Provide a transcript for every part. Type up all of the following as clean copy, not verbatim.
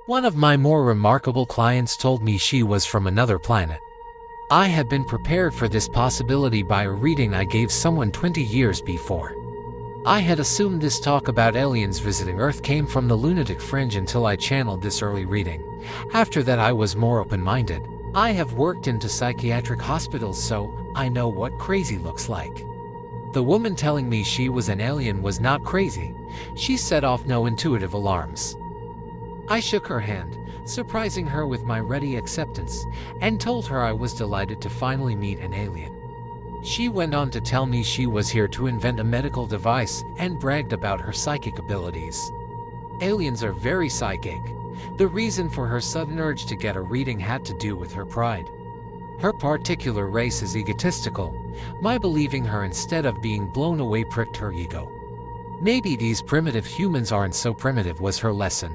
One of my more remarkable clients told me she was from another planet. I had been prepared for this possibility by a reading I gave someone 20 years before. I had assumed this talk about aliens visiting Earth came from the lunatic fringe until I channeled this early reading. After that I was more open-minded. I have worked into psychiatric hospitals, so I know what crazy looks like. The woman telling me she was an alien was not crazy. She set off no intuitive alarms. I shook her hand, surprising her with my ready acceptance, and told her I was delighted to finally meet an alien. She went on to tell me she was here to invent a medical device and bragged about her psychic abilities. Aliens are very psychic. The reason for her sudden urge to get a reading had to do with her pride. Her particular race is egotistical. My believing her instead of being blown away pricked her ego. Maybe these primitive humans aren't so primitive was her lesson.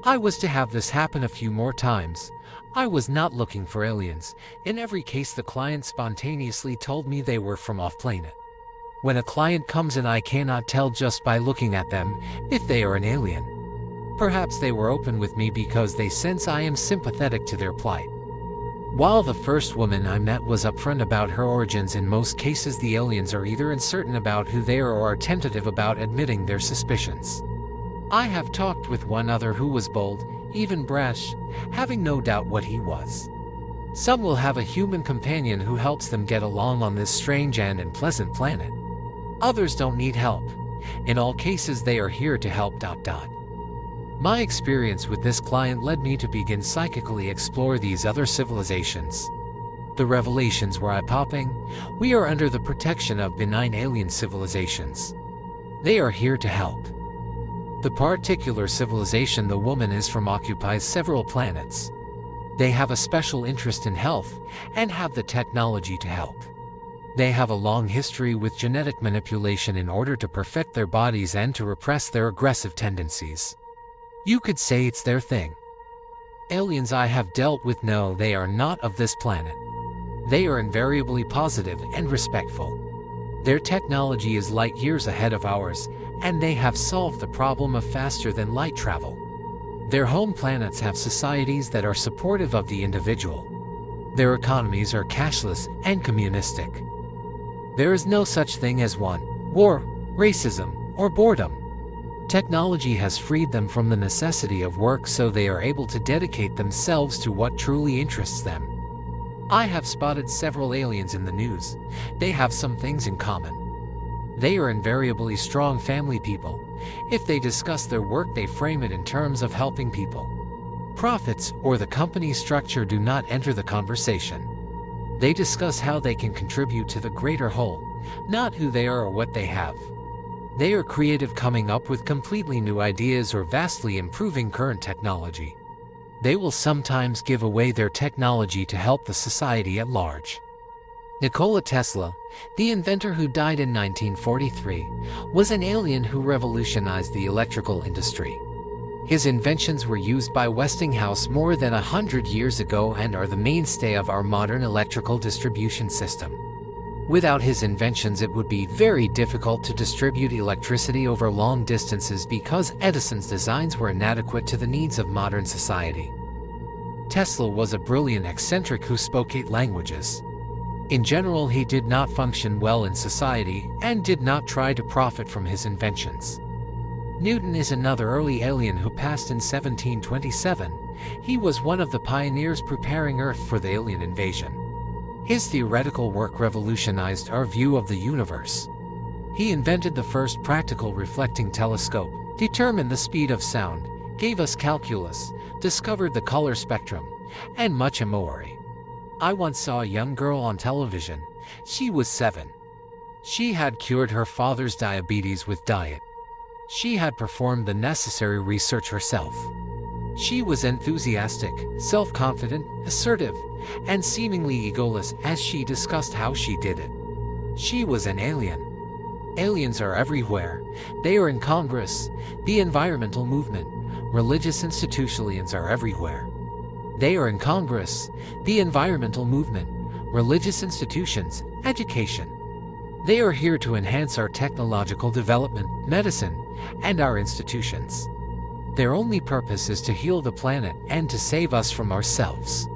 I was to have this happen a few more times. I was not looking for aliens. In every case the client spontaneously told me they were from off-planet. When a client comes in I cannot tell just by looking at them if they are an alien. Perhaps they were open with me because they sense I am sympathetic to their plight. While the first woman I met was upfront about her origins, in most cases the aliens are either uncertain about who they are or are tentative about admitting their suspicions. I have talked with one other who was bold, even brash, having no doubt what he was. Some will have a human companion who helps them get along on this strange and unpleasant planet. Others don't need help. In all cases they are here to help. My experience with this client led me to begin psychically explore these other civilizations. The revelations were eye-popping. We are under the protection of benign alien civilizations. They are here to help. The particular civilization the woman is from occupies several planets. They have a special interest in health and have the technology to help. They have a long history with genetic manipulation in order to perfect their bodies and to repress their aggressive tendencies. You could say it's their thing. Aliens I have dealt with know they are not of this planet. They are invariably positive and respectful. Their technology is light years ahead of ours, and they have solved the problem of faster than light travel. Their home planets have societies that are supportive of the individual. Their economies are cashless and communistic. There is no such thing as war, racism, or boredom. Technology has freed them from the necessity of work, so they are able to dedicate themselves to what truly interests them. I have spotted several aliens in the news. They have some things in common. They are invariably strong family people. If they discuss their work, they frame it in terms of helping people. Profits or the company structure do not enter the conversation. They discuss how they can contribute to the greater whole, not who they are or what they have. They are creative, coming up with completely new ideas or vastly improving current technology. They will sometimes give away their technology to help the society at large. Nikola Tesla, the inventor who died in 1943, was an alien who revolutionized the electrical industry. His inventions were used by Westinghouse more than 100 years ago and are the mainstay of our modern electrical distribution system. Without his inventions, it would be very difficult to distribute electricity over long distances because Edison's designs were inadequate to the needs of modern society. Tesla was a brilliant eccentric who spoke 8 languages. In general, he did not function well in society and did not try to profit from his inventions. Newton is another early alien who passed in 1727. He was one of the pioneers preparing Earth for the alien invasion. His theoretical work revolutionized our view of the universe. He invented the first practical reflecting telescope, determined the speed of sound, gave us calculus, discovered the color spectrum, and much more. I once saw a young girl on television. She was 7. She had cured her father's diabetes with diet. She had performed the necessary research herself. She was enthusiastic, self-confident, assertive, and seemingly egoless as she discussed how she did it. She was an alien. Aliens are everywhere. They are in Congress, the environmental movement, religious institutions are everywhere. They are in Congress, the environmental movement, religious institutions, education. They are here to enhance our technological development, medicine, and our institutions. Their only purpose is to heal the planet and to save us from ourselves.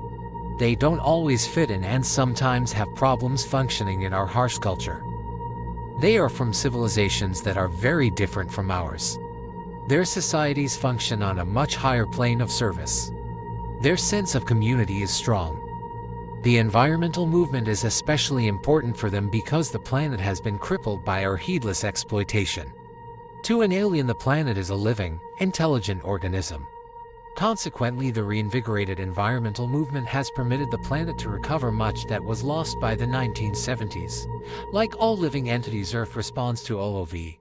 They don't always fit in and sometimes have problems functioning in our harsh culture. They are from civilizations that are very different from ours. Their societies function on a much higher plane of service. Their sense of community is strong. The environmental movement is especially important for them because the planet has been crippled by our heedless exploitation. To an alien, the planet is a living, intelligent organism. Consequently, the reinvigorated environmental movement has permitted the planet to recover much that was lost by the 1970s. Like all living entities, Earth responds to OOV.